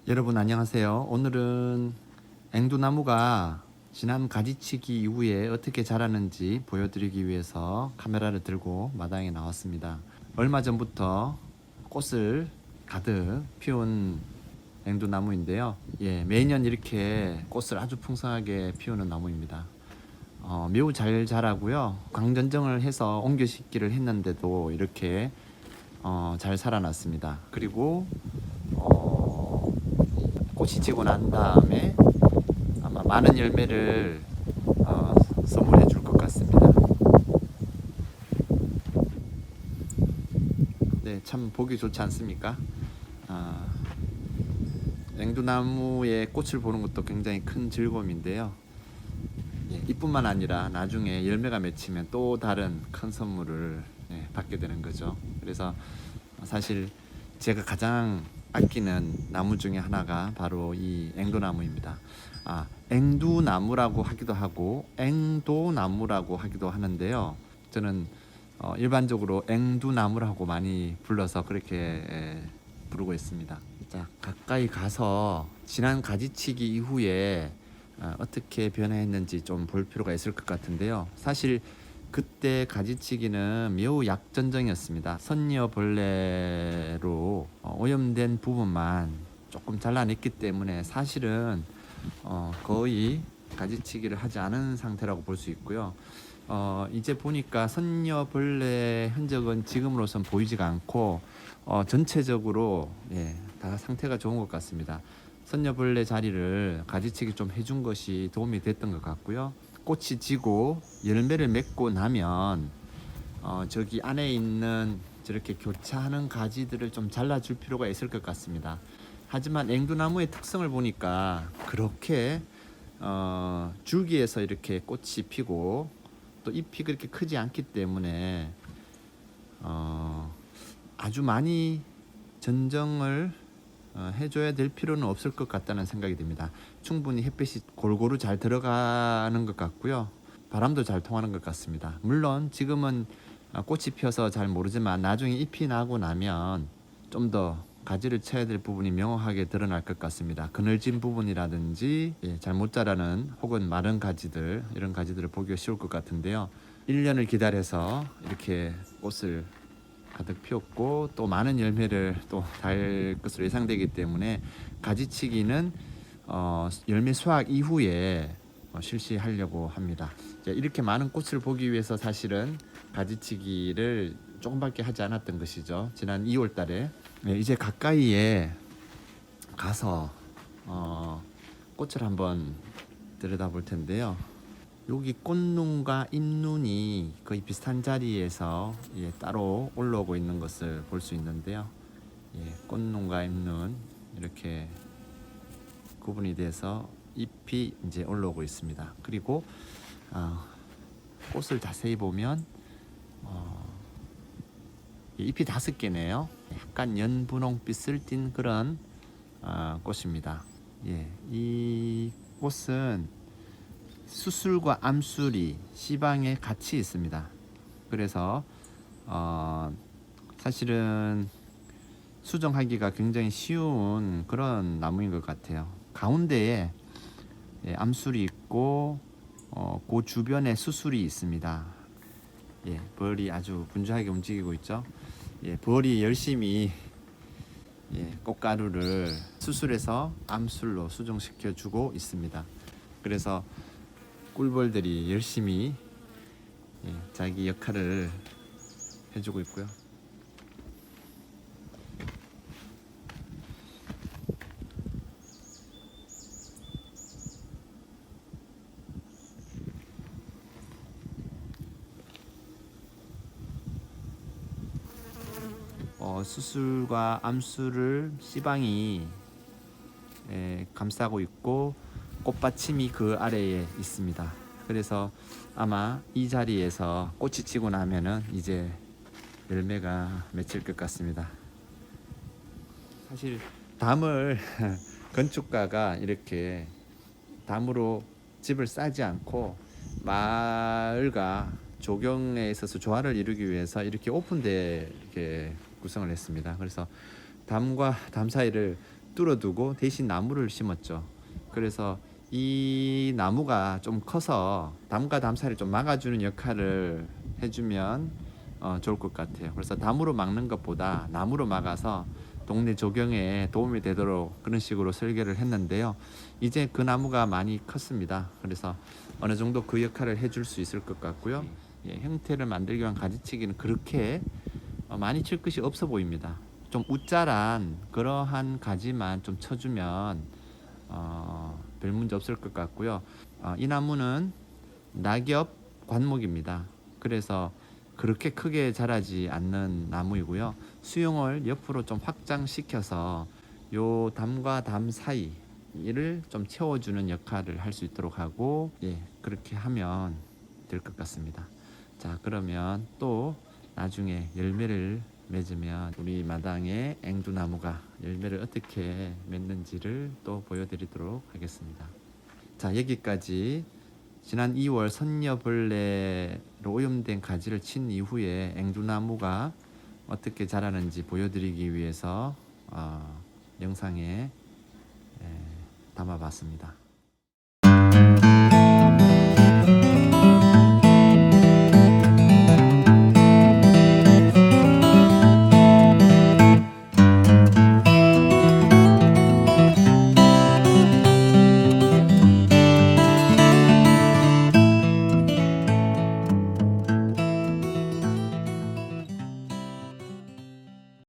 여러분 안녕하세요. 오늘은 앵두나무가 지난 가지치기 이후에 어떻게 자라는지 보여드리기 위해서 카메라를 들고 마당에 나왔습니다. 얼마 전부터 꽃을 가득 피운 앵두나무인데요. 매년 이렇게 꽃을 아주 풍성하게 피우는 나무입니다. 매우 잘 자라고요. 광전정을 해서 옮겨 심기를 했는데도 이렇게 잘 살아났습니다. 그리고 꽃이 지고 난 다음에 아마 많은 열매를 선물해 줄 것 같습니다. 네, 참 보기 좋지 않습니까? 앵두나무의 꽃을 보는 것도 굉장히 큰 즐거움인데요. 이뿐만 아니라 나중에 열매가 맺히면 또 다른 큰 선물을 받게 되는 거죠. 그래서 사실 제가 가장 아끼는 나무 중에 하나가 바로 이 앵두나무입니다. 앵두나무라고 하기도 하고 앵도나무라고 하기도 하는데요. 저는 일반적으로 앵두나무라고 많이 불러서 그렇게 부르고 있습니다. 자, 가까이 가서 지난 가지치기 이후에 어떻게 변화했는지 좀 볼 필요가 있을 것 같은데요. 사실 그때 가지치기는 매우 약전정이었습니다. 선녀벌레로 오염된 부분만 조금 잘라냈기 때문에 사실은 거의 가지치기를 하지 않은 상태라고 볼 수 있고요. 이제 보니까 선녀벌레 흔적은 지금으로선 보이지가 않고 전체적으로 다 상태가 좋은 것 같습니다. 선녀벌레 자리를 가지치기 좀 해준 것이 도움이 됐던 것 같고요. 꽃이 지고 열매를 맺고 나면 저기 안에 있는 저렇게 교차하는 가지들을 좀 잘라줄 필요가 있을 것 같습니다. 하지만 앵두나무의 특성을 보니까 그렇게 줄기에서 이렇게 꽃이 피고 또 잎이 그렇게 크지 않기 때문에 아주 많이 전정을 해줘야 될 필요는 없을 것 같다는 생각이 듭니다. 충분히 햇빛이 골고루 잘 들어가는 것 같고요. 바람도 잘 통하는 것 같습니다. 물론 지금은 꽃이 피어서 잘 모르지만 나중에 잎이 나고 나면 좀 더 가지를 쳐야 될 부분이 명확하게 드러날 것 같습니다. 그늘진 부분이라든지 잘 못 자라는 혹은 마른 가지들, 이런 가지들을 보기가 쉬울 것 같은데요. 1년을 기다려서 이렇게 꽃을 가득 피웠고 또 많은 열매를 또 달 것으로 예상되기 때문에 가지치기는 열매 수확 이후에 실시하려고 합니다. 이렇게 많은 꽃을 보기 위해서 사실은 가지치기를 조금밖에 하지 않았던 것이죠. 지난 2월 달에 이제 가까이에 가서 꽃을 한번 들여다볼 텐데요. 여기 꽃눈과 잎눈이 거의 비슷한 자리에서 따로 올라오고 있는 것을 볼 수 있는데요. 꽃눈과 잎눈 이렇게 구분이 돼서 잎이 이제 올라오고 있습니다. 그리고 꽃을 자세히 보면 잎이 5개네요. 약간 연분홍빛을 띤 그런 꽃입니다. 이 꽃은 수술과 암술이 씨방에 같이 있습니다. 그래서 사실은 수정하기가 굉장히 쉬운 그런 나무인 것 같아요. 가운데에 암술이 있고 그 주변에 수술이 있습니다. 벌이 아주 분주하게 움직이고 있죠. 벌이 열심히 꽃가루를 수술해서 암술로 수정시켜 주고 있습니다. 그래서 꿀벌들이 열심히 자기 역할을 해주고 있고요. 수술과 암술을 씨방이 감싸고 있고 꽃받침이 그 아래에 있습니다. 그래서 아마 이 자리에서 꽃이 지고 나면은 이제 열매가 맺힐 것 같습니다. 사실 담을 건축가가 이렇게 담으로 집을 싸지 않고 마을과 조경에 있어서 조화를 이루기 위해서 이렇게 오픈되게 구성을 했습니다. 그래서 담과 담 사이를 뚫어두고 대신 나무를 심었죠. 그래서 이 나무가 좀 커서 담과 담사를 좀 막아주는 역할을 해주면 좋을 것 같아요. 그래서 담으로 막는 것보다 나무로 막아서 동네 조경에 도움이 되도록 그런 식으로 설계를 했는데요. 이제 그 나무가 많이 컸습니다. 그래서 어느 정도 그 역할을 해줄 수 있을 것 같고요. 예, 형태를 만들기 위한 가지치기는 그렇게 많이 칠 것이 없어 보입니다. 좀 우짜란 그러한 가지만 좀 쳐주면 별 문제 없을 것 같고요. 이 나무는 낙엽 관목입니다. 그래서 그렇게 크게 자라지 않는 나무이고요. 수용을 옆으로 좀 확장시켜서 요 담과 담 사이를 좀 채워주는 역할을 할 수 있도록 하고, 예, 그렇게 하면 될 것 같습니다. 자, 그러면 또 나중에 열매를 맺으면 우리 마당에 앵두나무가 열매를 어떻게 맺는지를 또 보여드리도록 하겠습니다. 자, 여기까지 지난 2월 선녀벌레로 오염된 가지를 친 이후에 앵두나무가 어떻게 자라는지 보여드리기 위해서 영상에 담아봤습니다.